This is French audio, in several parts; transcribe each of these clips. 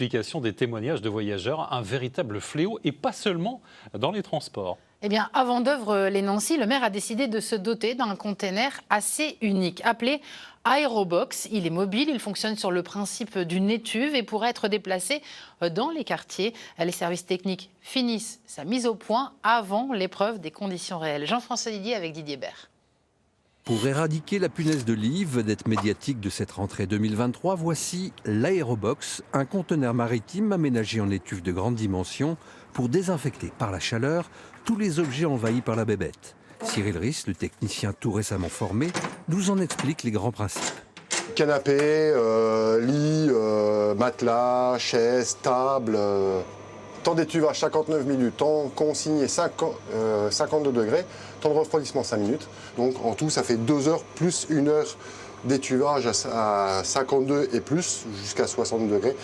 Publication des témoignages de voyageurs, un véritable fléau et pas seulement dans les transports. Eh bien, à Vendeuvre-les-Nancy, le maire a décidé de se doter d'un container assez unique, appelé Aerobox. Il est mobile, il fonctionne sur le principe d'une étuve et pourrait être déplacé dans les quartiers. Les services techniques finissent sa mise au point avant l'épreuve des conditions réelles. Jean-François Didier avec Didier Bert. Pour éradiquer la punaise de lit, vedette médiatique de cette rentrée 2023, voici l'Aerobox, un conteneur maritime aménagé en étuve de grande dimension pour désinfecter par la chaleur tous les objets envahis par la bébête. Cyril Riss, le technicien tout récemment formé, nous en explique les grands principes. Canapé, lit, matelas, chaise, table. Temps d'étuvage 59 minutes, temps consigné 52 degrés, temps de refroidissement 5 minutes. Donc en tout, ça fait 2 heures plus 1 heure d'étuvage à 52 et plus, jusqu'à 60 degrés.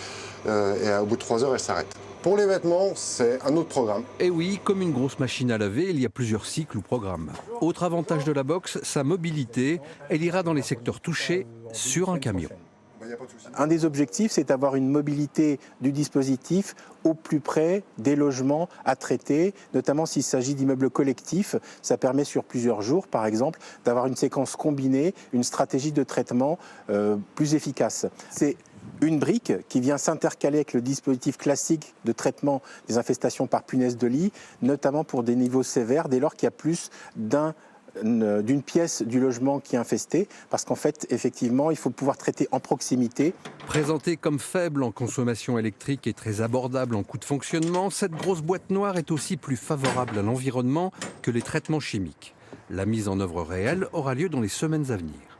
Et au bout de 3 heures, elle s'arrête. Pour les vêtements, c'est un autre programme. Et oui, comme une grosse machine à laver, il y a plusieurs cycles ou programmes. Autre avantage de la box, sa mobilité. Elle ira dans les secteurs touchés sur un camion. Un des objectifs, c'est d'avoir une mobilité du dispositif au plus près des logements à traiter, notamment s'il s'agit d'immeubles collectifs. Ça permet sur plusieurs jours, par exemple, d'avoir une séquence combinée, une stratégie de traitement plus efficace. C'est une brique qui vient s'intercaler avec le dispositif classique de traitement des infestations par punaise de lit, notamment pour des niveaux sévères, dès lors qu'il y a plus d'une pièce du logement qui est infestée, parce qu'en fait, effectivement, il faut pouvoir traiter en proximité. Présentée comme faible en consommation électrique et très abordable en coût de fonctionnement, cette grosse boîte noire est aussi plus favorable à l'environnement que les traitements chimiques. La mise en œuvre réelle aura lieu dans les semaines à venir.